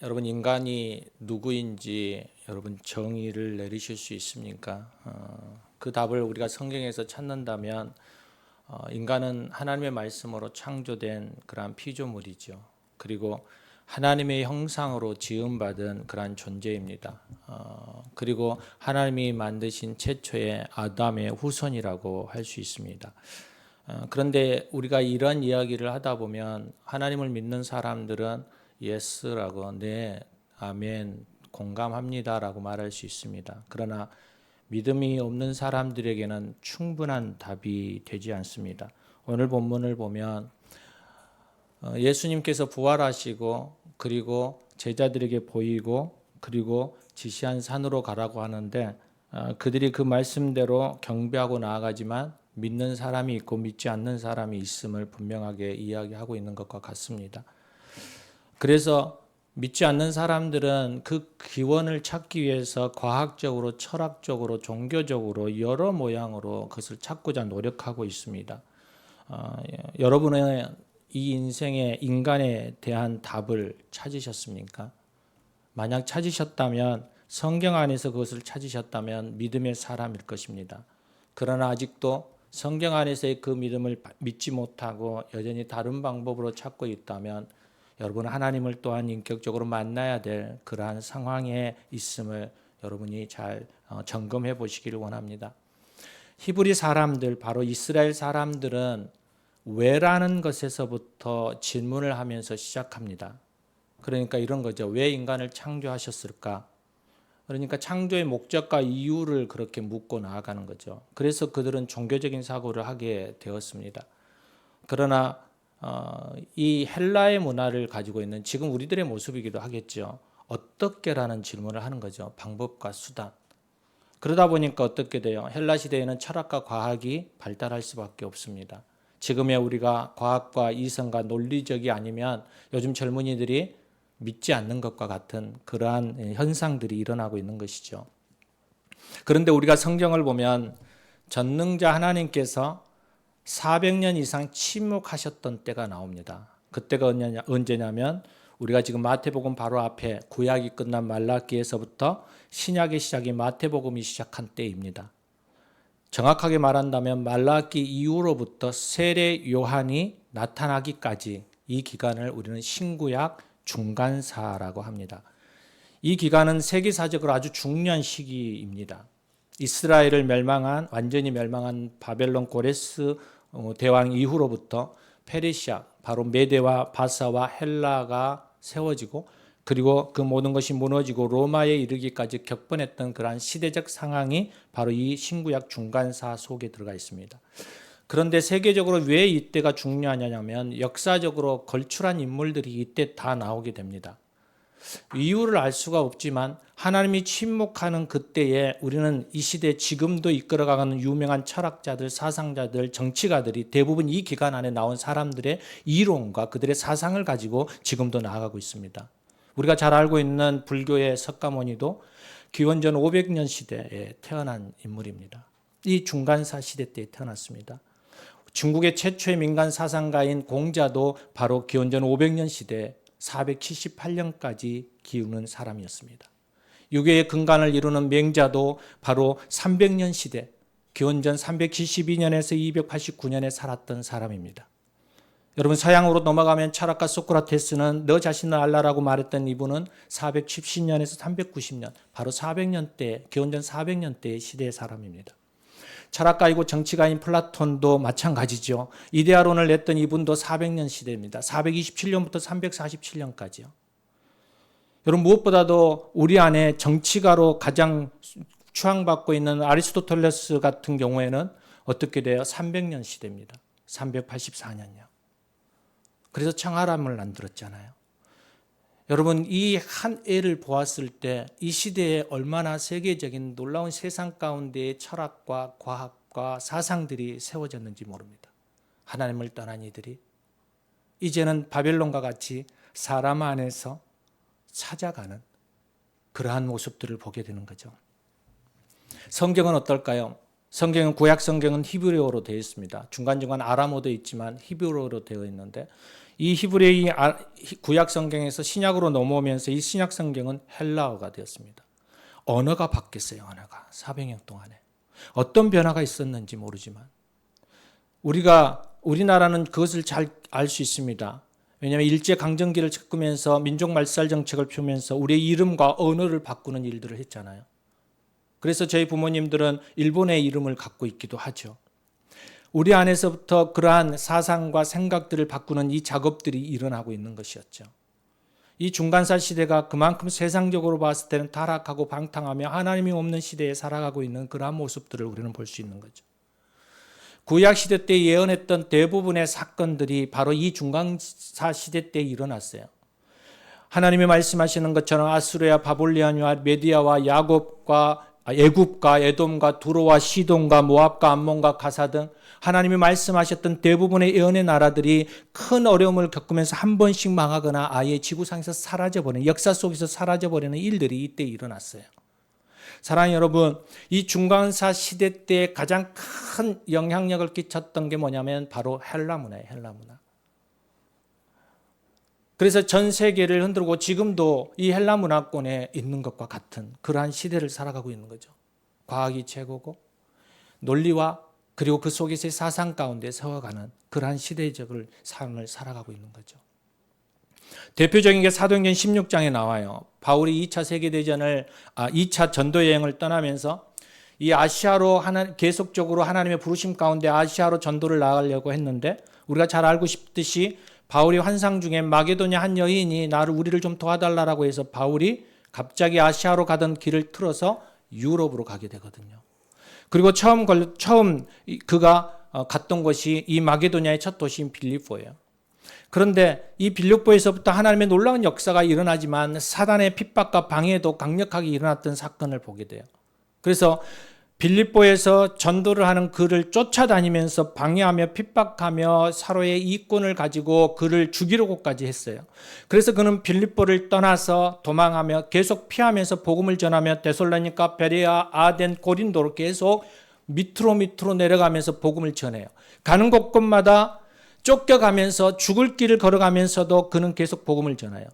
여러분, 인간이 누구인지 여러분 정의를 내리실 수 있습니까? 그 답을 우리가 성경에서 찾는다면 인간은 하나님의 말씀으로 창조된 그러한 피조물이죠. 그리고 하나님의 형상으로 지음받은 그러한 존재입니다. 그리고 하나님이 만드신 최초의 아담의 후손이라고 할 수 있습니다. 그런데 우리가 이런 이야기를 하다 보면 하나님을 믿는 사람들은 예스라고 네, 아멘, 공감합니다라고 말할 수 있습니다. 그러나 믿음이 없는 사람들에게는 충분한 답이 되지 않습니다. 오늘 본문을 보면 예수님께서 부활하시고 그리고 제자들에게 보이고 그리고 지시한 산으로 가라고 하는데 그들이 그 말씀대로 경배하고 나아가지만 믿는 사람이 있고 믿지 않는 사람이 있음을 분명하게 이야기하고 있는 것과 같습니다. 그래서 믿지 않는 사람들은 그 기원을 찾기 위해서 과학적으로, 철학적으로, 종교적으로 여러 모양으로 그것을 찾고자 노력하고 있습니다. 여러분의 이 인생의 인간에 대한 답을 찾으셨습니까? 만약 찾으셨다면 성경 안에서 그것을 찾으셨다면 믿음의 사람일 것입니다. 그러나 아직도 성경 안에서의 그 믿음을 믿지 못하고 여전히 다른 방법으로 찾고 있다면 여러분 하나님을 또한 인격적으로 만나야 될 그러한 상황에 있음을 여러분이 잘 점검해 보시기를 원합니다. 히브리 사람들, 바로 이스라엘 사람들은 왜라는 것에서부터 질문을 하면서 시작합니다. 그러니까 이런 거죠. 왜 인간을 창조하셨을까? 그러니까 창조의 목적과 이유를 그렇게 묻고 나아가는 거죠. 그래서 그들은 종교적인 사고를 하게 되었습니다. 그러나 이 헬라의 문화를 가지고 있는 지금 우리들의 모습이기도 하겠죠. 어떻게라는 질문을 하는 거죠. 방법과 수단. 그러다 보니까 어떻게 돼요? 헬라 시대에는 철학과 과학이 발달할 수밖에 없습니다. 지금의 우리가 과학과 이성과 논리적이 아니면 요즘 젊은이들이 믿지 않는 것과 같은 그러한 현상들이 일어나고 있는 것이죠. 그런데 우리가 성경을 보면 전능자 하나님께서 400년 이상 침묵하셨던 때가 나옵니다. 그때가 언제냐면 우리가 지금 마태복음 바로 앞에 구약이 끝난 말라기에서부터 신약의 시작이 마태복음이 시작한 때입니다. 정확하게 말한다면 말라기 이후로부터 세례 요한이 나타나기까지 이 기간을 우리는 신구약 중간사라고 합니다. 이 기간은 세계사적으로 아주 중요한 시기입니다. 이스라엘을 완전히 멸망한 바벨론 고레스 대왕 이후로부터 페르시아, 바로 메데와 바사와 헬라가 세워지고 그리고 그 모든 것이 무너지고 로마에 이르기까지 격분했던 그러한 시대적 상황이 바로 이 신구약 중간사 속에 들어가 있습니다. 그런데 세계적으로 왜 이때가 중요하냐면 역사적으로 걸출한 인물들이 이때 다 나오게 됩니다. 이유를 알 수가 없지만 하나님이 침묵하는 그때에 우리는 이 시대 지금도 이끌어가는 유명한 철학자들, 사상자들, 정치가들이 대부분 이 기간 안에 나온 사람들의 이론과 그들의 사상을 가지고 지금도 나아가고 있습니다. 우리가 잘 알고 있는 불교의 석가모니도 기원전 500년 시대에 태어난 인물입니다. 이 중간사 시대 때에 태어났습니다. 중국의 최초의 민간 사상가인 공자도 바로 기원전 500년 시대 478년까지 기우는 사람이었습니다. 유교의 근간을 이루는 맹자도 바로 300년 시대 기원전 372년에서 289년에 살았던 사람입니다. 여러분 서양으로 넘어가면 철학가 소크라테스는 너 자신을 알라라고 말했던 이분은 470년에서 390년 바로 400년대 기원전 400년대의 시대의 사람입니다. 철학가이고 정치가인 플라톤도 마찬가지죠. 이데아론을 냈던 이분도 400년 시대입니다. 427년부터 347년까지요. 여러분 무엇보다도 우리 안에 정치가로 가장 추앙받고 있는 아리스토텔레스 같은 경우에는 어떻게 돼요? 300년 시대입니다. 384년이요. 그래서 청하람을 만들었잖아요. 여러분 이 한 애를 보았을 때 이 시대에 얼마나 세계적인 놀라운 세상 가운데의 철학과 과학과 사상들이 세워졌는지 모릅니다. 하나님을 떠난 이들이 이제는 바벨론과 같이 사람 안에서 찾아가는 그러한 모습들을 보게 되는 거죠. 성경은 어떨까요? 구약 성경은 히브리어로 되어 있습니다. 중간중간 아람어도 있지만 히브리어로 되어 있는데 이 히브리의 구약 성경에서 신약으로 넘어오면서 이 신약 성경은 헬라어가 되었습니다. 언어가 바뀌었어요. 언어가 400년 동안에 어떤 변화가 있었는지 모르지만 우리나라는 그것을 잘 알 수 있습니다. 왜냐하면 일제강점기를 겪으면서 민족 말살 정책을 펴면서 우리의 이름과 언어를 바꾸는 일들을 했잖아요. 그래서 저희 부모님들은 일본의 이름을 갖고 있기도 하죠. 우리 안에서부터 그러한 사상과 생각들을 바꾸는 이 작업들이 일어나고 있는 것이었죠. 이 중간살 시대가 그만큼 세상적으로 봤을 때는 타락하고 방탕하며 하나님이 없는 시대에 살아가고 있는 그러한 모습들을 우리는 볼 수 있는 거죠. 구약 시대 때 예언했던 대부분의 사건들이 바로 이 중간사 시대 때 일어났어요. 하나님이 말씀하시는 것처럼 아수르와 바빌로니아와 메디아와 애굽과 에돔과 두로와 시돈과 모압과 암몬과 가사 등 하나님이 말씀하셨던 대부분의 예언의 나라들이 큰 어려움을 겪으면서 한 번씩 망하거나 아예 지구상에서 사라져버리는, 역사 속에서 사라져버리는 일들이 이때 일어났어요. 사랑하는 여러분, 이 중간사 시대 때 가장 큰 영향력을 끼쳤던 게 뭐냐면 바로 헬라 문화예요. 헬라 문화. 그래서 전 세계를 흔들고 지금도 이 헬라 문화권에 있는 것과 같은 그러한 시대를 살아가고 있는 거죠. 과학이 최고고 논리와 그리고 그 속에서의 사상 가운데 세워가는 그러한 시대적인 삶을 살아가고 있는 거죠. 대표적인 게 사도행전 16장에 나와요. 바울이 2차 세계대전을 2차 전도 여행을 떠나면서 이 아시아로 계속적으로 하나님의 부르심 가운데 아시아로 전도를 나가려고 했는데 우리가 잘 알고 싶듯이 바울이 환상 중에 마게도냐 한 여인이 우리를 좀 도와달라고 해서 바울이 갑자기 아시아로 가던 길을 틀어서 유럽으로 가게 되거든요. 그리고 처음 그가 갔던 곳이 이 마게도냐의 첫 도시인 빌립보예요. 그런데 이 빌립보에서부터 하나님의 놀라운 역사가 일어나지만 사단의 핍박과 방해도 강력하게 일어났던 사건을 보게 돼요. 그래서 빌립보에서 전도를 하는 그를 쫓아다니면서 방해하며 핍박하며 서로의 이권을 가지고 그를 죽이려고까지 했어요. 그래서 그는 빌립보를 떠나서 도망하며 계속 피하면서 복음을 전하며 데살로니가, 베레아, 아덴, 고린도로 계속 밑으로 내려가면서 복음을 전해요. 가는 곳곳마다 쫓겨가면서 죽을 길을 걸어가면서도 그는 계속 복음을 전해요.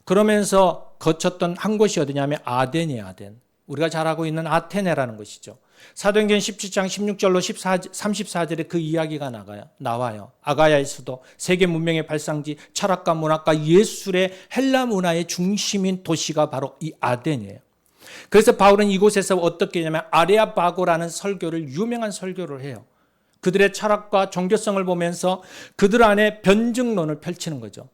그러면서 거쳤던 한 곳이 어디냐면 아덴이에요. 아덴. 우리가 잘 알고 있는 아테네라는 것이죠. 사도행전 17장 16절로 34절에 그 이야기가 나와요. 아가야의 수도, 세계 문명의 발상지, 철학과 문학과 예술의 헬라 문화의 중심인 도시가 바로 이 아덴이에요. 그래서 바울은 이곳에서 어떻게 하냐면 아레아바고라는 유명한 설교를 해요. 그들의 철학과 종교성을 보면서 그들 안에 변증론을 펼치는 거죠.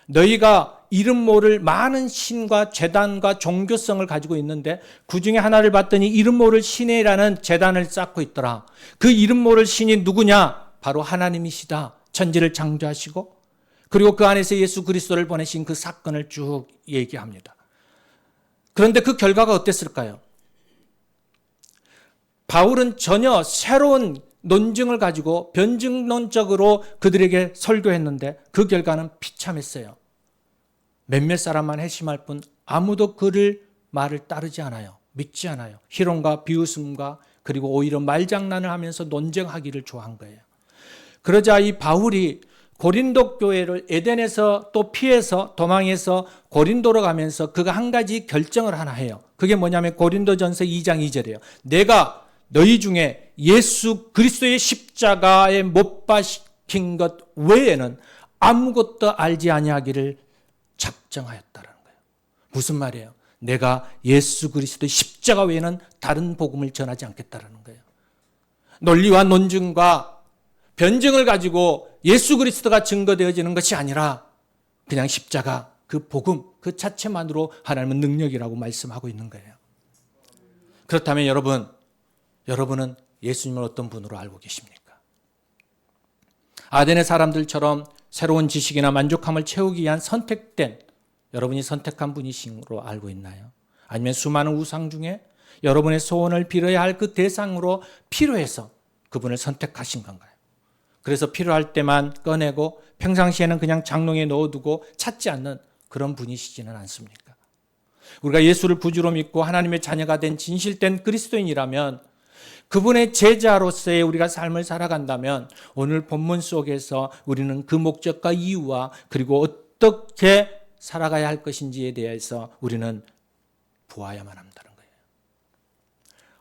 너희가 이름 모를 많은 신과 제단과 종교성을 가지고 있는데 그 중에 하나를 봤더니 이름 모를 신이라는 제단을 쌓고 있더라. 그 이름 모를 신이 누구냐? 바로 하나님이시다. 천지를 창조하시고 그리고 그 안에서 예수 그리스도를 보내신 그 사건을 쭉 얘기합니다. 그런데 그 결과가 어땠을까요? 바울은 전혀 새로운 논증을 가지고 변증론적으로 그들에게 설교했는데 그 결과는 비참했어요. 몇몇 사람만 회심할 뿐 아무도 그를 말을 따르지 않아요. 믿지 않아요. 희롱과 비웃음과 그리고 오히려 말장난을 하면서 논쟁하기를 좋아한 거예요. 그러자 이 바울이 고린도 교회를 에덴에서 또 피해서 도망해서 고린도로 가면서 그가 한 가지 결정을 하나 해요. 그게 뭐냐면 고린도전서 2장 2절이에요. 내가 너희 중에 예수 그리스도의 십자가에 못 박힌 것 외에는 아무것도 알지 아니하기를 작정하였다라는 거예요. 무슨 말이에요? 내가 예수 그리스도의 십자가 외에는 다른 복음을 전하지 않겠다라는 거예요. 논리와 논증과 변증을 가지고 예수 그리스도가 증거되어지는 것이 아니라 그냥 십자가, 그 복음, 그 자체만으로 하나님은 능력이라고 말씀하고 있는 거예요. 그렇다면 여러분은 예수님을 어떤 분으로 알고 계십니까? 아덴의 사람들처럼 새로운 지식이나 만족함을 채우기 위한 여러분이 선택한 분이신으로 알고 있나요? 아니면 수많은 우상 중에 여러분의 소원을 빌어야 할 그 대상으로 필요해서 그분을 선택하신 건가요? 그래서 필요할 때만 꺼내고 평상시에는 그냥 장롱에 넣어두고 찾지 않는 그런 분이시지는 않습니까? 우리가 예수를 구주로 믿고 하나님의 자녀가 된 진실된 그리스도인이라면 그분의 제자로서의 우리가 삶을 살아간다면 오늘 본문 속에서 우리는 그 목적과 이유와 그리고 어떻게 살아가야 할 것인지에 대해서 우리는 보아야만 한다는 거예요.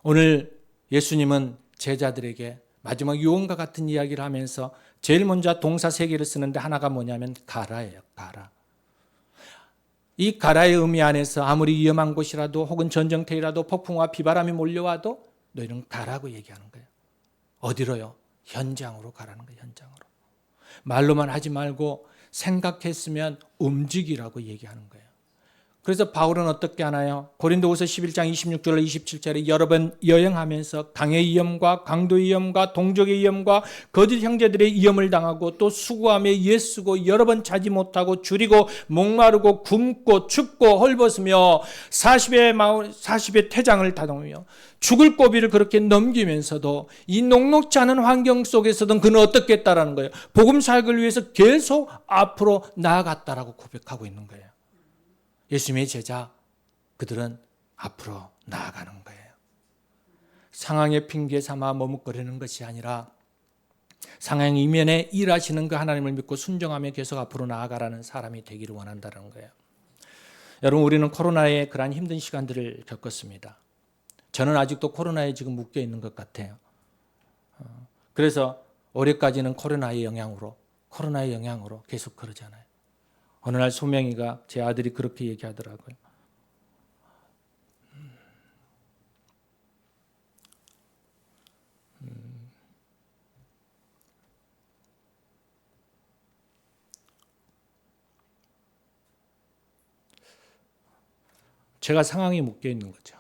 오늘 예수님은 제자들에게 마지막 유언과 같은 이야기를 하면서 제일 먼저 동사 세 개를 쓰는데 하나가 뭐냐면 가라예요. 가라. 이 가라의 의미 안에서 아무리 위험한 곳이라도 혹은 전쟁터이라도 폭풍과 비바람이 몰려와도 너희는 가라고 얘기하는 거예요. 어디로요? 현장으로 가라는 거예요. 현장으로. 말로만 하지 말고 생각했으면 움직이라고 얘기하는 거예요. 그래서 바울은 어떻게 하나요? 고린도후서 11장 26절 27절에 여러 번 여행하면서 강의 위험과 강도의 위험과 동족의 위험과 거짓 형제들의 위험을 당하고 또 수고하며 예쓰고 여러 번 자지 못하고 줄이고 목마르고 굶고 춥고 헐벗으며 40의 태장을 다듬으며 죽을 고비를 그렇게 넘기면서도 이 녹록지 않은 환경 속에서도 그는 어떻게 했다라는 거예요. 복음 사역을 위해서 계속 앞으로 나아갔다라고 고백하고 있는 거예요. 예수님의 제자, 그들은 앞으로 나아가는 거예요. 상황의 핑계 삼아 머뭇거리는 것이 아니라 상황 이면에 일하시는 그 하나님을 믿고 순종하며 계속 앞으로 나아가라는 사람이 되기를 원한다는 거예요. 여러분, 우리는 코로나의 그러한 힘든 시간들을 겪었습니다. 저는 아직도 코로나에 지금 묶여 있는 것 같아요. 그래서 올해까지는 코로나의 영향으로 계속 그러잖아요. 어느 날 소명이가 제 아들이 그렇게 얘기하더라고요. 제가 상황에 묶여 있는 거죠.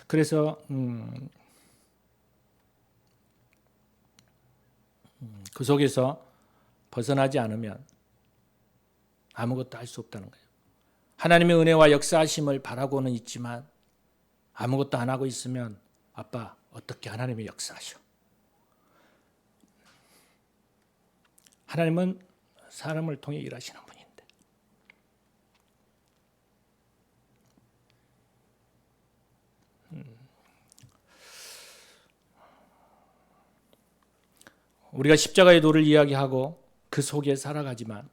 그래서 그 속에서 벗어나지 않으면 아무것도 할 수 없다는 거예요. 하나님의 은혜와 역사하심을 바라고는 있지만 아무것도 안 하고 있으면 아빠 어떻게 하나님의 역사하셔? 하나님은 사람을 통해 일하시는 분인데 우리가 십자가의 도를 이야기하고 그 속에 살아가지만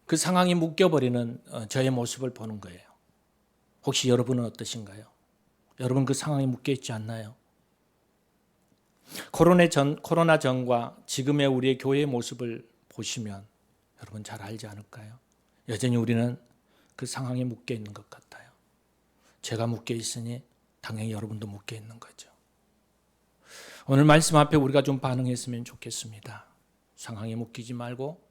그 상황이 묶여버리는 저의 모습을 보는 거예요. 혹시 여러분은 어떠신가요? 여러분 그 상황에 묶여있지 않나요? 코로나 전과 지금의 우리의 교회의 모습을 보시면 여러분 잘 알지 않을까요? 여전히 우리는 그 상황에 묶여있는 것 같아요. 제가 묶여있으니 당연히 여러분도 묶여있는 거죠. 오늘 말씀 앞에 우리가 좀 반응했으면 좋겠습니다. 상황에 묶이지 말고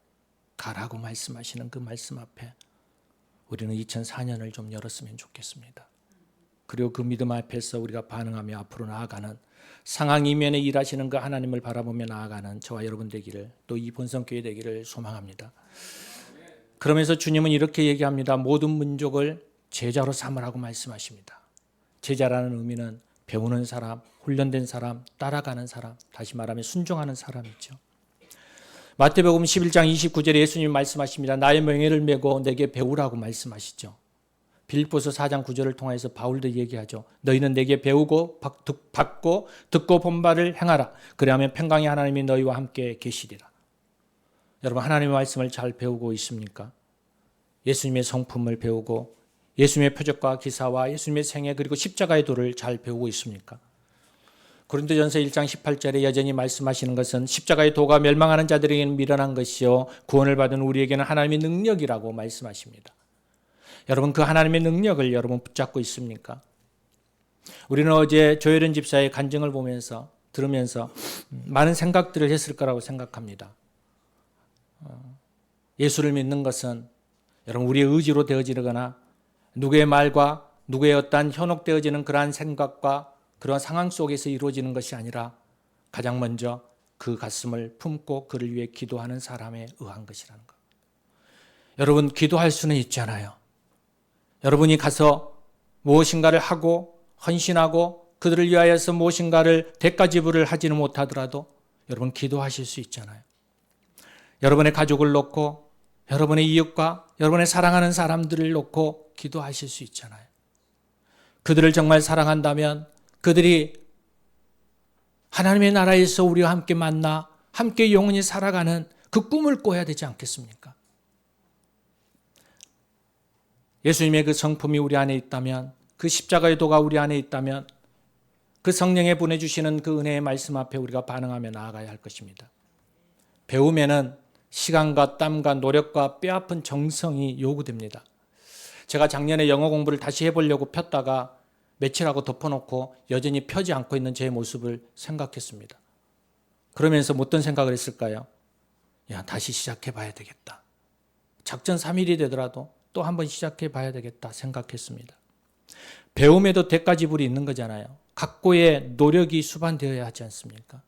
가라고 말씀하시는 그 말씀 앞에 우리는 2004년을 좀 열었으면 좋겠습니다. 그리고 그 믿음 앞에서 우리가 반응하며 앞으로 나아가는 상황 이면에 일하시는 그 하나님을 바라보며 나아가는 저와 여러분 되기를, 또 이 본성교회 되기를 소망합니다. 그러면서 주님은 이렇게 얘기합니다. 모든 민족을 제자로 삼으라고 말씀하십니다. 제자라는 의미는 배우는 사람, 훈련된 사람, 따라가는 사람, 다시 말하면 순종하는 사람이죠. 마태복음 11장 29절에 예수님이 말씀하십니다. 나의 명예를 메고 내게 배우라고 말씀하시죠. 빌립보서 4장 9절을 통해서 바울도 얘기하죠. 너희는 내게 배우고 받고 듣고 본 바를 행하라. 그리하면 평강의 하나님이 너희와 함께 계시리라. 여러분 하나님의 말씀을 잘 배우고 있습니까? 예수님의 성품을 배우고 예수님의 표적과 기사와 예수님의 생애 그리고 십자가의 도를 잘 배우고 있습니까? 고린도전서 1장 18절에 여전히 말씀하시는 것은 십자가의 도가 멸망하는 자들에게는 미련한 것이요 구원을 받은 우리에게는 하나님의 능력이라고 말씀하십니다. 여러분 그 하나님의 능력을 여러분 붙잡고 있습니까? 우리는 어제 조혜련 집사의 간증을 들으면서 많은 생각들을 했을 거라고 생각합니다. 예수를 믿는 것은 여러분 우리의 의지로 되어지거나 누구의 말과 누구의 어떤 현혹되어지는 그러한 생각과 그런 상황 속에서 이루어지는 것이 아니라 가장 먼저 그 가슴을 품고 그를 위해 기도하는 사람에 의한 것이라는 것. 여러분 기도할 수는 있잖아요. 여러분이 가서 무엇인가를 하고 헌신하고 그들을 위하여서 무엇인가를 대가 지불을 하지는 못하더라도 여러분 기도하실 수 있잖아요. 여러분의 가족을 놓고 여러분의 이웃과 여러분의 사랑하는 사람들을 놓고 기도하실 수 있잖아요. 그들을 정말 사랑한다면 그들이 하나님의 나라에서 우리와 함께 만나 함께 영원히 살아가는 그 꿈을 꿔야 되지 않겠습니까? 예수님의 그 성품이 우리 안에 있다면, 그 십자가의 도가 우리 안에 있다면 그 성령에 보내주시는 그 은혜의 말씀 앞에 우리가 반응하며 나아가야 할 것입니다. 배움에는 시간과 땀과 노력과 뼈아픈 정성이 요구됩니다. 제가 작년에 영어 공부를 다시 해보려고 폈다가 며칠하고 덮어놓고 여전히 펴지 않고 있는 제 모습을 생각했습니다. 그러면서 어떤 생각을 했을까요? 야, 다시 시작해 봐야 되겠다. 작전 3일이 되더라도 또 한번 시작해 봐야 되겠다 생각했습니다. 배움에도 대가지불이 있는 거잖아요. 각고의 노력이 수반되어야 하지 않습니까?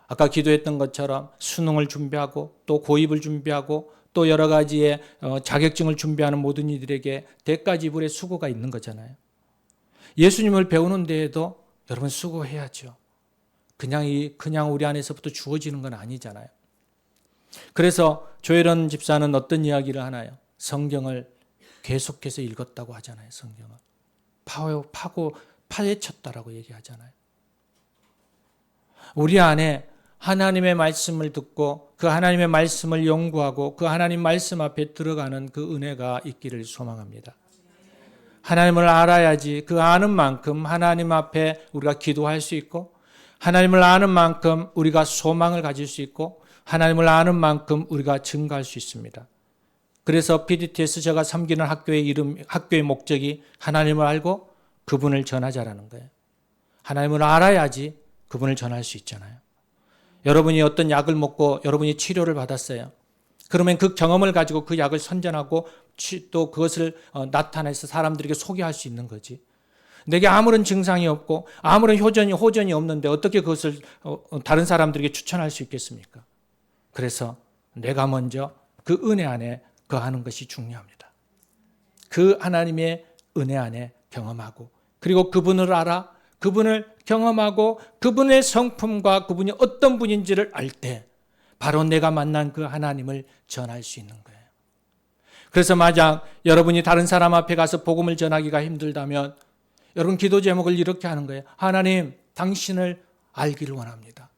아까 기도했던 것처럼 수능을 준비하고 또 고입을 준비하고 또 여러 가지의 자격증을 준비하는 모든 이들에게 대가지불의 수고가 있는 거잖아요. 예수님을 배우는 데에도 여러분 수고해야죠. 그냥 우리 안에서부터 주어지는 건 아니잖아요. 그래서 조혜련 집사는 어떤 이야기를 하나요? 성경을 계속해서 읽었다고 하잖아요. 성경을 파헤쳤다라고 얘기하잖아요. 우리 안에 하나님의 말씀을 듣고 그 하나님의 말씀을 연구하고 그 하나님 말씀 앞에 들어가는 그 은혜가 있기를 소망합니다. 하나님을 알아야지 그 아는 만큼 하나님 앞에 우리가 기도할 수 있고 하나님을 아는 만큼 우리가 소망을 가질 수 있고 하나님을 아는 만큼 우리가 증가할 수 있습니다. 그래서 PDT에서 제가 섬기는 학교의 목적이 하나님을 알고 그분을 전하자라는 거예요. 하나님을 알아야지 그분을 전할 수 있잖아요. 여러분이 어떤 약을 먹고 여러분이 치료를 받았어요. 그러면 그 경험을 가지고 그 약을 선전하고 또 그것을 나타내서 사람들에게 소개할 수 있는 거지. 내게 아무런 증상이 없고 아무런 호전이 없는데 어떻게 그것을 다른 사람들에게 추천할 수 있겠습니까? 그래서 내가 먼저 그 은혜 안에 거하는 것이 중요합니다. 그 하나님의 은혜 안에 경험하고 그리고 그분을 알아 그분을 경험하고 그분의 성품과 그분이 어떤 분인지를 알 때 바로 내가 만난 그 하나님을 전할 수 있는 거예요. 그래서 만약 여러분이 다른 사람 앞에 가서 복음을 전하기가 힘들다면 여러분 기도 제목을 이렇게 하는 거예요. 하나님, 당신을 알기를 원합니다.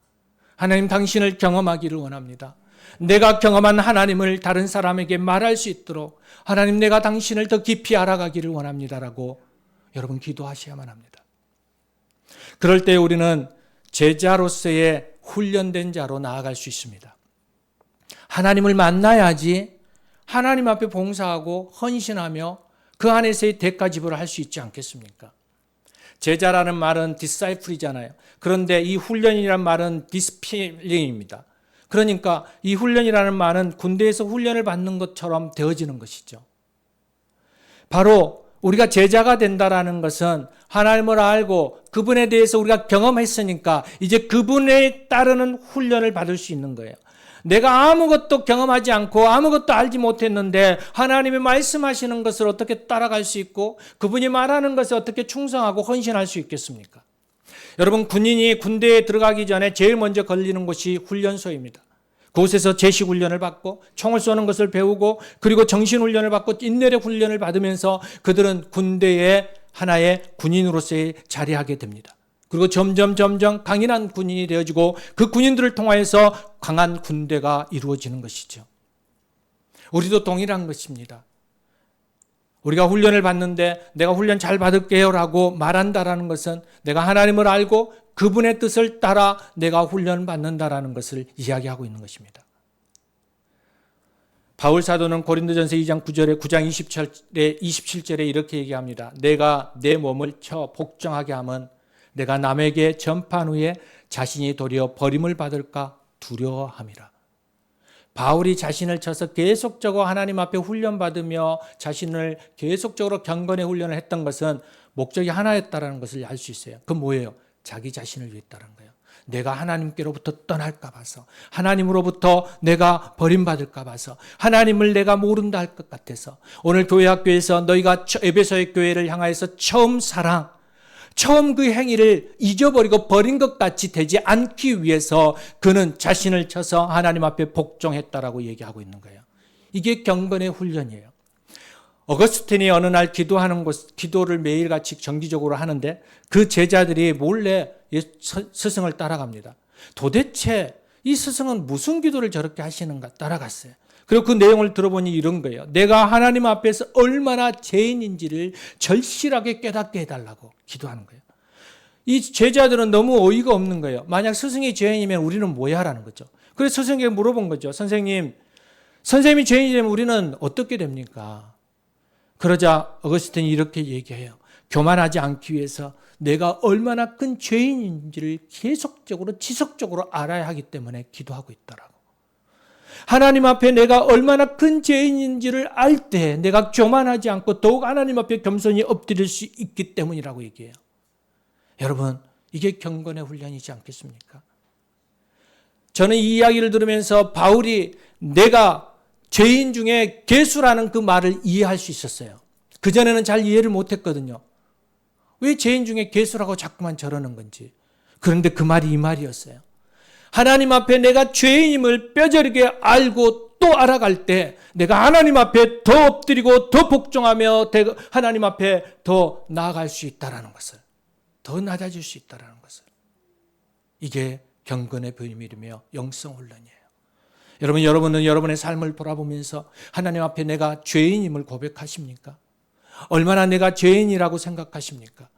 하나님, 당신을 경험하기를 원합니다. 내가 경험한 하나님을 다른 사람에게 말할 수 있도록 하나님, 내가 당신을 더 깊이 알아가기를 원합니다라고 여러분 기도하셔야만 합니다. 그럴 때 우리는 제자로서의 훈련된 자로 나아갈 수 있습니다. 하나님을 만나야지 하나님 앞에 봉사하고 헌신하며 그 안에서의 대가지불을 할 수 있지 않겠습니까? 제자라는 말은 disciple이잖아요. 그런데 이 훈련이라는 말은 discipline입니다. 그러니까 이 훈련이라는 말은 군대에서 훈련을 받는 것처럼 되어지는 것이죠. 바로 우리가 제자가 된다라는 것은 하나님을 알고 그분에 대해서 우리가 경험했으니까 이제 그분에 따르는 훈련을 받을 수 있는 거예요. 내가 아무것도 경험하지 않고 아무것도 알지 못했는데 하나님이 말씀하시는 것을 어떻게 따라갈 수 있고 그분이 말하는 것을 어떻게 충성하고 헌신할 수 있겠습니까? 여러분, 군인이 군대에 들어가기 전에 제일 먼저 걸리는 곳이 훈련소입니다. 그곳에서 제식 훈련을 받고 총을 쏘는 것을 배우고 그리고 정신 훈련을 받고 인내력 훈련을 받으면서 그들은 군대의 하나의 군인으로서의 자리하게 됩니다. 그리고 점점 강인한 군인이 되어지고 그 군인들을 통하여서 강한 군대가 이루어지는 것이죠. 우리도 동일한 것입니다. 우리가 훈련을 받는데 내가 훈련 잘 받을게요 라고 말한다라는 것은 내가 하나님을 알고 그분의 뜻을 따라 내가 훈련 받는다라는 것을 이야기하고 있는 것입니다. 바울 사도는 고린도전서 2장 9장 27절에 이렇게 얘기합니다. 내가 내 몸을 쳐 복종하게 하면 내가 남에게 전파한 후에 자신이 도리어 버림을 받을까 두려워함이라. 바울이 자신을 쳐서 계속적으로 하나님 앞에 훈련받으며 자신을 계속적으로 경건의 훈련을 했던 것은 목적이 하나였다는 것을 알 수 있어요. 그건 뭐예요? 자기 자신을 위했다는 거예요. 내가 하나님께로부터 떠날까 봐서, 하나님으로부터 내가 버림받을까 봐서, 하나님을 내가 모른다 할 것 같아서, 오늘 교회 학교에서 너희가 에베소의 교회를 향하여서 처음 그 행위를 잊어버리고 버린 것 같이 되지 않기 위해서 그는 자신을 쳐서 하나님 앞에 복종했다라고 얘기하고 있는 거예요. 이게 경건의 훈련이에요. 어거스틴이 어느 날 기도를 매일같이 정기적으로 하는데 그 제자들이 몰래 스승을 따라갑니다. 도대체 이 스승은 무슨 기도를 저렇게 하시는가 따라갔어요. 그리고 그 내용을 들어보니 이런 거예요. 내가 하나님 앞에서 얼마나 죄인인지를 절실하게 깨닫게 해달라고 기도하는 거예요. 이 제자들은 너무 어이가 없는 거예요. 만약 스승이 죄인이면 우리는 뭐야 하라는 거죠. 그래서 스승에게 물어본 거죠. 선생님이 죄인이라면 우리는 어떻게 됩니까? 그러자 어거스틴이 이렇게 얘기해요. 교만하지 않기 위해서 내가 얼마나 큰 죄인인지를 계속적으로 지속적으로 알아야 하기 때문에 기도하고 있더라고. 하나님 앞에 내가 얼마나 큰 죄인인지를 알 때 내가 교만하지 않고 더욱 하나님 앞에 겸손히 엎드릴 수 있기 때문이라고 얘기해요. 여러분, 이게 경건의 훈련이지 않겠습니까? 저는 이 이야기를 들으면서 바울이 내가 죄인 중에 괴수라는 그 말을 이해할 수 있었어요. 그전에는 잘 이해를 못했거든요. 왜 죄인 중에 괴수라고 자꾸만 저러는 건지. 그런데 그 말이 이 말이었어요. 하나님 앞에 내가 죄인임을 뼈저리게 알고 또 알아갈 때 내가 하나님 앞에 더 엎드리고 더 복종하며 하나님 앞에 더 나아갈 수 있다는 것을, 더 낮아질 수 있다는 것을. 이게 경건의 비밀이며 영성 훈련이에요. 여러분은 여러분의 삶을 돌아보면서 하나님 앞에 내가 죄인임을 고백하십니까? 얼마나 내가 죄인이라고 생각하십니까?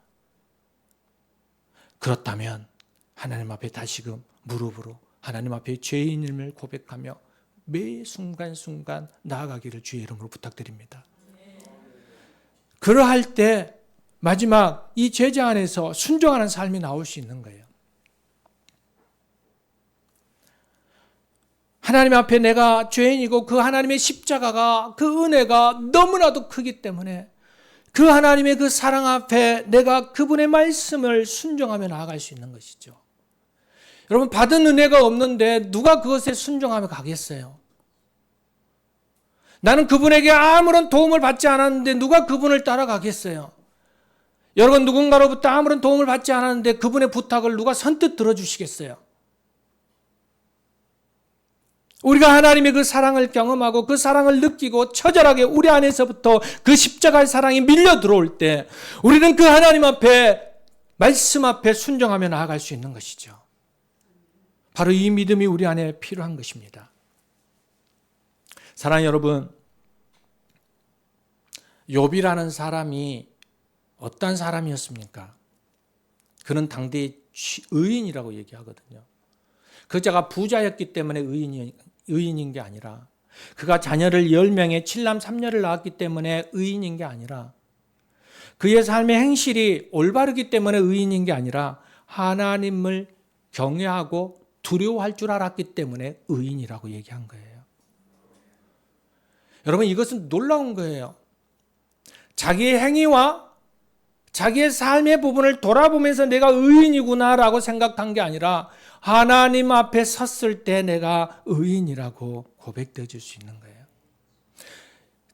그렇다면 하나님 앞에 다시금 무릎으로 하나님 앞에 죄인임을 고백하며 매 순간순간 나아가기를 주의 이름으로 부탁드립니다. 그러할 때 마지막 이 제자 안에서 순종하는 삶이 나올 수 있는 거예요. 하나님 앞에 내가 죄인이고 그 하나님의 십자가가 그 은혜가 너무나도 크기 때문에 그 하나님의 그 사랑 앞에 내가 그분의 말씀을 순종하며 나아갈 수 있는 것이죠. 여러분, 받은 은혜가 없는데 누가 그것에 순종하며 가겠어요? 나는 그분에게 아무런 도움을 받지 않았는데 누가 그분을 따라가겠어요? 여러분, 누군가로부터 아무런 도움을 받지 않았는데 그분의 부탁을 누가 선뜻 들어주시겠어요? 우리가 하나님의 그 사랑을 경험하고 그 사랑을 느끼고 처절하게 우리 안에서부터 그 십자가의 사랑이 밀려 들어올 때 우리는 그 하나님 앞에 말씀 앞에 순종하며 나아갈 수 있는 것이죠. 바로 이 믿음이 우리 안에 필요한 것입니다. 사랑하는 여러분, 욥이라는 사람이 어떤 사람이었습니까? 그는 당대의 의인이라고 얘기하거든요. 그 자가 부자였기 때문에 의인인 게 아니라, 그가 자녀를 10명의 7남 3녀를 낳았기 때문에 의인인 게 아니라, 그의 삶의 행실이 올바르기 때문에 의인인 게 아니라 하나님을 경외하고 두려워할 줄 알았기 때문에 의인이라고 얘기한 거예요. 여러분, 이것은 놀라운 거예요. 자기의 행위와 자기의 삶의 부분을 돌아보면서 내가 의인이구나라고 생각한 게 아니라 하나님 앞에 섰을 때 내가 의인이라고 고백되어 줄 수 있는 거예요.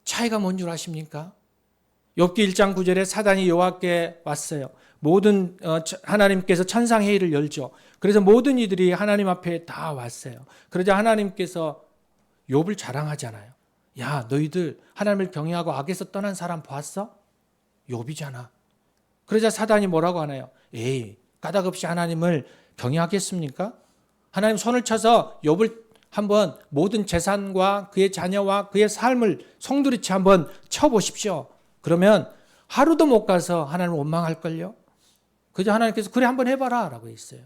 차이가 뭔 줄 아십니까? 욥기 1장 9절에 사단이 여호와께 왔어요. 하나님께서 천상회의를 열죠. 그래서 모든 이들이 하나님 앞에 다 왔어요. 그러자 하나님께서 욥을 자랑하잖아요. 야, 너희들 하나님을 경외하고 악에서 떠난 사람 봤어? 욥이잖아. 그러자 사단이 뭐라고 하나요? 에이, 까닭없이 하나님을 경외하겠습니까? 하나님 손을 쳐서 욥을 한번 모든 재산과 그의 자녀와 그의 삶을 송두리째 한번 쳐보십시오. 그러면 하루도 못 가서 하나님을 원망할걸요? 그저 하나님께서 그래 한번 해봐라 라고 했어요.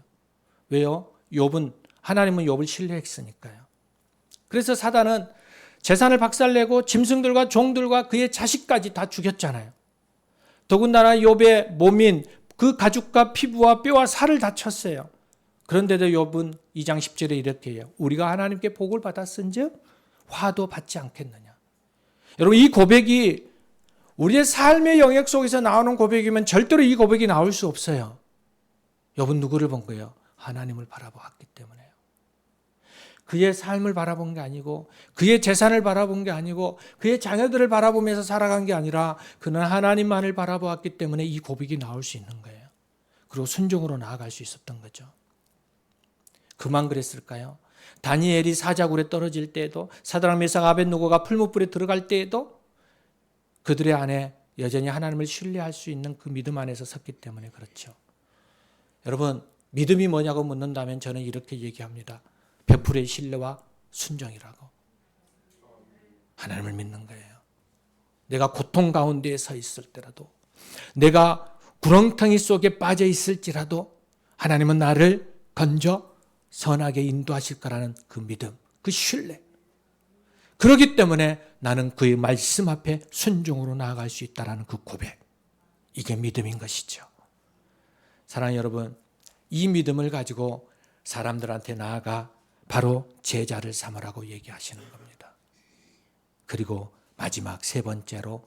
왜요? 하나님은 욥을 신뢰했으니까요. 그래서 사단은 재산을 박살내고 짐승들과 종들과 그의 자식까지 다 죽였잖아요. 더군다나 욥의 몸인 그 가죽과 피부와 뼈와 살을 다 쳤어요. 그런데도 욥은 2장 10절에 이렇게 해요. 우리가 하나님께 복을 받았은즉 화도 받지 않겠느냐. 여러분, 이 고백이 우리의 삶의 영역 속에서 나오는 고백이면 절대로 이 고백이 나올 수 없어요. 욥은 누구를 본 거예요? 하나님을 바라보았기 때문에요. 그의 삶을 바라본 게 아니고 그의 재산을 바라본 게 아니고 그의 자녀들을 바라보면서 살아간 게 아니라 그는 하나님만을 바라보았기 때문에 이 고백이 나올 수 있는 거예요. 그리고 순종으로 나아갈 수 있었던 거죠. 그만 그랬을까요? 다니엘이 사자굴에 떨어질 때에도, 사드락 메삭 아벳느고가 풀무불에 들어갈 때에도 그들의 안에 여전히 하나님을 신뢰할 수 있는 그 믿음 안에서 섰기 때문에 그렇죠. 여러분, 믿음이 뭐냐고 묻는다면 저는 이렇게 얘기합니다. 100%의 신뢰와 순종이라고. 하나님을 믿는 거예요. 내가 고통 가운데 서 있을 때라도, 내가 구렁텅이 속에 빠져 있을지라도 하나님은 나를 건져 선하게 인도하실 거라는 그 믿음, 그 신뢰. 그렇기 때문에 나는 그의 말씀 앞에 순종으로 나아갈 수 있다는 그 고백. 이게 믿음인 것이죠. 사랑하는 여러분, 이 믿음을 가지고 사람들한테 나아가 바로 제자를 삼으라고 얘기하시는 겁니다. 그리고 마지막 세 번째로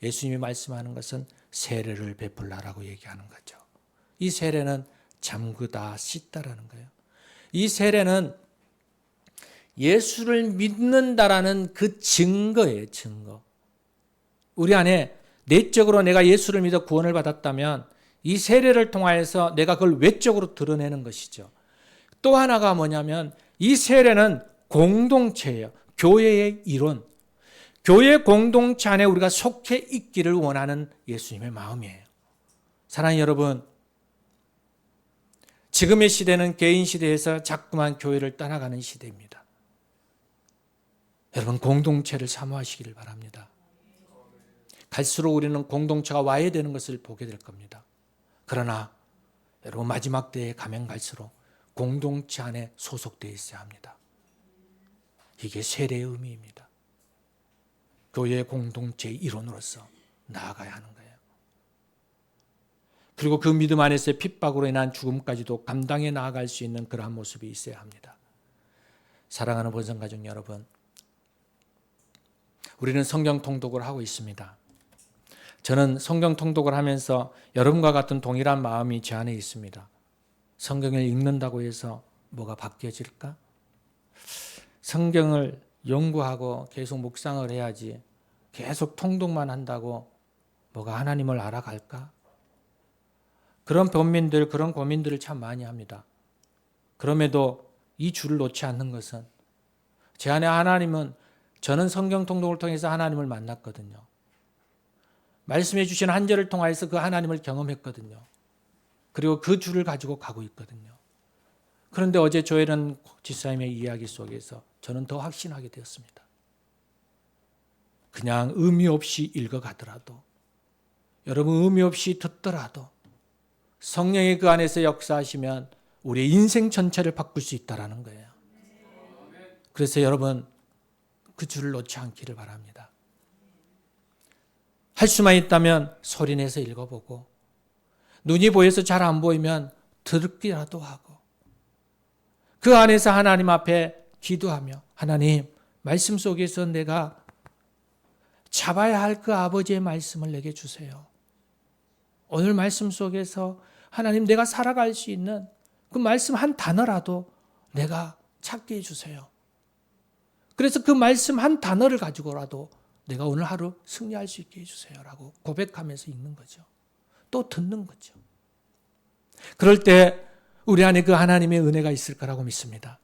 예수님이 말씀하는 것은 세례를 베풀라라고 얘기하는 거죠. 이 세례는 잠그다 씻다라는 거예요. 이 세례는 예수를 믿는다라는 그 증거예요, 증거. 우리 안에 내적으로 내가 예수를 믿어 구원을 받았다면 이 세례를 통하여서 내가 그걸 외적으로 드러내는 것이죠. 또 하나가 뭐냐면 이 세례는 공동체예요. 교회의 이론. 교회 공동체 안에 우리가 속해 있기를 원하는 예수님의 마음이에요. 사랑하는 여러분, 지금의 시대는 개인 시대에서 자꾸만 교회를 떠나가는 시대입니다. 여러분, 공동체를 사모하시기를 바랍니다. 갈수록 우리는 공동체가 와야 되는 것을 보게 될 겁니다. 그러나 여러분, 마지막 때에 가면 갈수록 공동체 안에 소속되어 있어야 합니다. 이게 세례의 의미입니다. 교회 공동체의 일원으로서 나아가야 하는 거예요. 그리고 그 믿음 안에서의 핍박으로 인한 죽음까지도 감당해 나아갈 수 있는 그러한 모습이 있어야 합니다. 사랑하는 본성가족 여러분, 우리는 성경 통독을 하고 있습니다. 저는 성경 통독을 하면서 여러분과 같은 동일한 마음이 제 안에 있습니다. 성경을 읽는다고 해서 뭐가 바뀌어질까? 성경을 연구하고 계속 묵상을 해야지 계속 통독만 한다고 뭐가 하나님을 알아갈까? 그런 변민들, 그런 고민들을 참 많이 합니다. 그럼에도 이 줄을 놓지 않는 것은 제 안에 하나님은, 저는 성경 통독을 통해서 하나님을 만났거든요. 말씀해 주신 한 절을 통해서 그 하나님을 경험했거든요. 그리고 그 줄을 가지고 가고 있거든요. 그런데 어제 조혜련 지사님의 이야기 속에서 저는 더 확신하게 되었습니다. 그냥 의미 없이 읽어가더라도, 여러분 의미 없이 듣더라도 성령이 그 안에서 역사하시면 우리의 인생 전체를 바꿀 수 있다는 거예요. 그래서 여러분 그 줄을 놓지 않기를 바랍니다. 할 수만 있다면 소리내서 읽어보고, 눈이 보여서 잘 안 보이면 듣기라도 하고, 그 안에서 하나님 앞에 기도하며, 하나님 말씀 속에서 내가 잡아야 할 그 아버지의 말씀을 내게 주세요. 오늘 말씀 속에서 하나님 내가 살아갈 수 있는 그 말씀 한 단어라도 내가 찾게 해주세요. 그래서 그 말씀 한 단어를 가지고라도 내가 오늘 하루 승리할 수 있게 해주세요 라고 고백하면서 읽는 거죠. 또 듣는 거죠. 그럴 때 우리 안에 그 하나님의 은혜가 있을 거라고 믿습니다.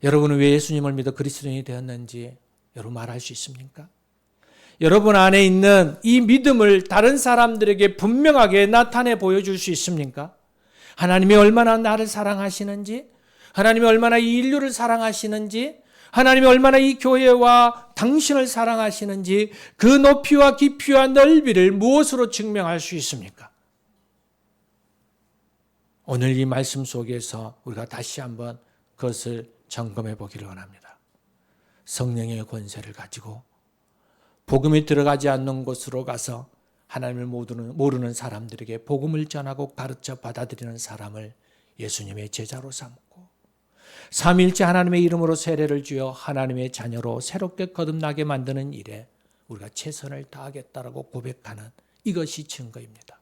여러분은 왜 예수님을 믿어 그리스도인이 되었는지 여러분 말할 수 있습니까? 여러분 안에 있는 이 믿음을 다른 사람들에게 분명하게 나타내 보여줄 수 있습니까? 하나님이 얼마나 나를 사랑하시는지, 하나님이 얼마나 이 인류를 사랑하시는지, 하나님이 얼마나 이 교회와 당신을 사랑하시는지 그 높이와 깊이와 넓이를 무엇으로 증명할 수 있습니까? 오늘 이 말씀 속에서 우리가 다시 한번 그것을 점검해 보기를 원합니다. 성령의 권세를 가지고 복음이 들어가지 않는 곳으로 가서 하나님을 모르는 사람들에게 복음을 전하고 가르쳐 받아들이는 사람을 예수님의 제자로 삼고, 삼위일체 하나님의 이름으로 세례를 주어 하나님의 자녀로 새롭게 거듭나게 만드는 일에 우리가 최선을 다하겠다라고 고백하는 이것이 증거입니다.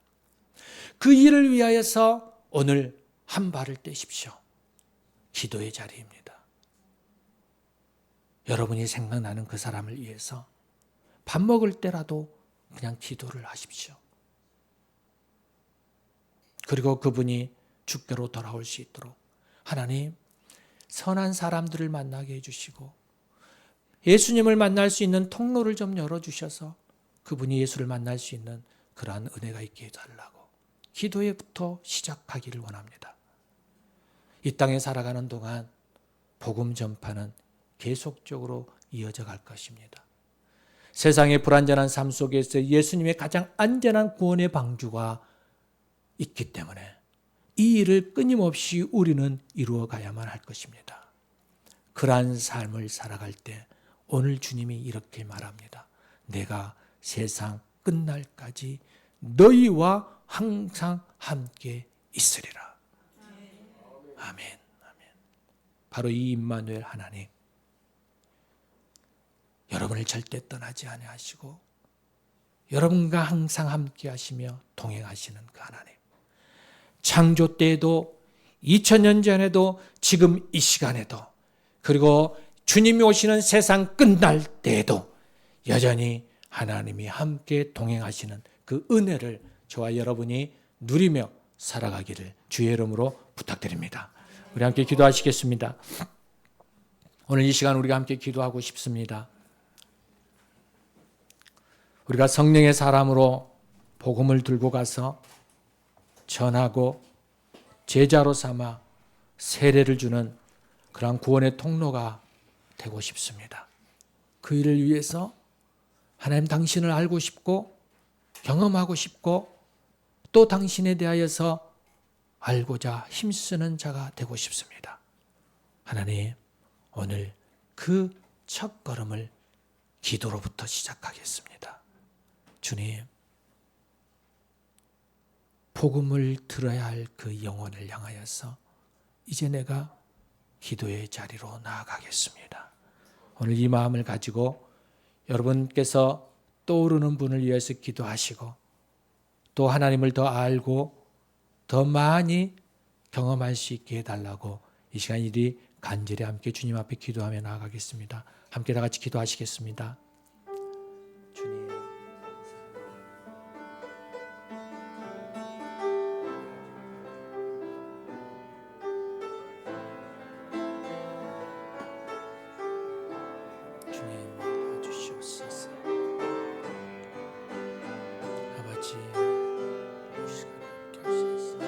그 일을 위하여서 오늘 한 발을 떼십시오. 기도의 자리입니다. 여러분이 생각나는 그 사람을 위해서 밥 먹을 때라도 그냥 기도를 하십시오. 그리고 그분이 주께로 돌아올 수 있도록, 하나님 선한 사람들을 만나게 해주시고 예수님을 만날 수 있는 통로를 좀 열어주셔서 그분이 예수를 만날 수 있는 그러한 은혜가 있게 해달라고 기도에부터 시작하기를 원합니다. 이 땅에 살아가는 동안 복음 전파는 계속적으로 이어져 갈 것입니다. 세상의 불안전한 삶 속에서 예수님의 가장 안전한 구원의 방주가 있기 때문에 이 일을 끊임없이 우리는 이루어 가야만 할 것입니다. 그러한 삶을 살아갈 때 오늘 주님이 이렇게 말합니다. 내가 세상 끝날까지 너희와 항상 함께 있으리라. 아멘. 아멘. 바로 이 임마누엘 하나님, 여러분을 절대 떠나지 아니하시고 여러분과 항상 함께 하시며 동행하시는 그 하나님, 창조 때에도 2000년 전에도 지금 이 시간에도 그리고 주님이 오시는 세상 끝날 때에도 여전히 하나님이 함께 동행하시는 그 은혜를 저와 여러분이 누리며 살아가기를 주의 이름으로 부탁드립니다. 우리 함께 기도하시겠습니다. 오늘 이 시간 우리가 함께 기도하고 싶습니다. 우리가 성령의 사람으로 복음을 들고 가서 전하고 제자로 삼아 세례를 주는 그러한 구원의 통로가 되고 싶습니다. 그 일을 위해서 하나님 당신을 알고 싶고 경험하고 싶고 또 당신에 대하여서 알고자 힘쓰는 자가 되고 싶습니다. 하나님, 오늘 그 첫걸음을 기도로부터 시작하겠습니다. 주님, 복음을 들어야 할 그 영혼을 향하여서 이제 내가 기도의 자리로 나아가겠습니다. 오늘 이 마음을 가지고 여러분께서 떠오르는 분을 위해서 기도하시고 또 하나님을 더 알고 더 많이 경험할 수 있게 해달라고 이 시간 일이 간절히 함께 주님 앞에 기도하며 나아가겠습니다. 함께 다 같이 기도하시겠습니다. 주님, 주님 도와주시옵소서. 아버지, 이 시간에 함께 하소서.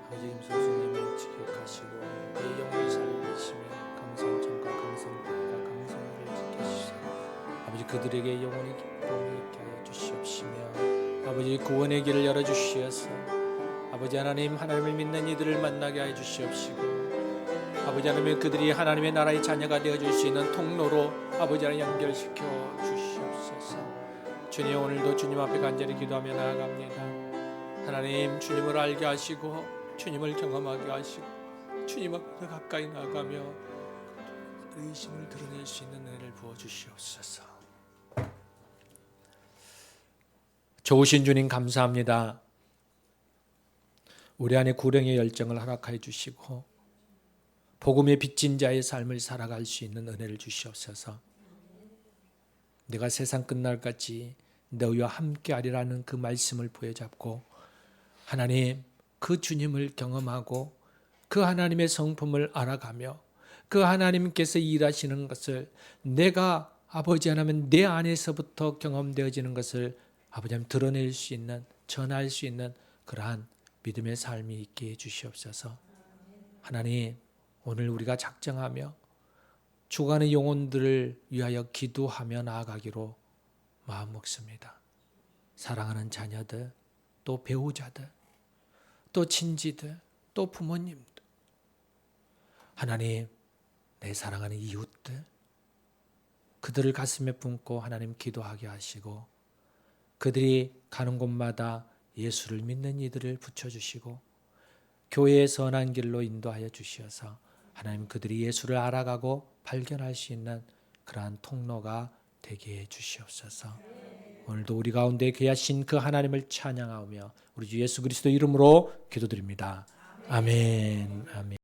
아버지 임성수님을 지켜가시고 내 영혼의 삶을 지시며 강성천과 강성들과 강성을 지키시소. 아버지 그들에게 영혼의 기쁨이 있게 하여 주시옵시며 아버지 구원의 길을 열어주시어서 아버지 하나님을 믿는 이들을 만나게 하여 주시옵시고 아버지 하나님 그들이 하나님의 나라의 자녀가 되어줄 수 있는 통로로 아버지 하나님 연결시켜 주시옵소서. 주님, 오늘도 주님 앞에 간절히 기도하며 나아갑니다. 하나님, 주님을 알게 하시고 주님을 경험하게 하시고 주님 앞에 가까이 나아가며 의심을 드러낼 수 있는 은혜를 부어주시옵소서. 좋으신 주님 감사합니다. 우리 안에 구령의 열정을 허락하여 주시고 복음의 빚진 자의 삶을 살아갈 수 있는 은혜를 주시옵소서. 내가 세상 끝날까지 너희와 함께하리라는 그 말씀을 부여잡고 하나님 그 주님을 경험하고 그 하나님의 성품을 알아가며 그 하나님께서 일하시는 것을 내가 아버지 하나님 내 안에서부터 경험되어지는 것을 아버지 하나님 드러낼 수 있는 전할 수 있는 그러한 믿음의 삶이 있게 해주시옵소서. 하나님, 오늘 우리가 작정하며 죽어가는 영혼들을 위하여 기도하며 나아가기로 마음먹습니다. 사랑하는 자녀들, 또 배우자들, 또 친지들, 또 부모님들, 하나님 내 사랑하는 이웃들, 그들을 가슴에 품고 하나님 기도하게 하시고 그들이 가는 곳마다 예수를 믿는 이들을 붙여주시고 교회의 선한 길로 인도하여 주시어서 하나님 그들이 예수를 알아가고 발견할 수 있는 그러한 통로가 되게 해 주시옵소서. 오늘도 우리 가운데 계신 그 하나님을 찬양하며 우리 주 예수 그리스도 이름으로 기도드립니다. 아멘. 아멘.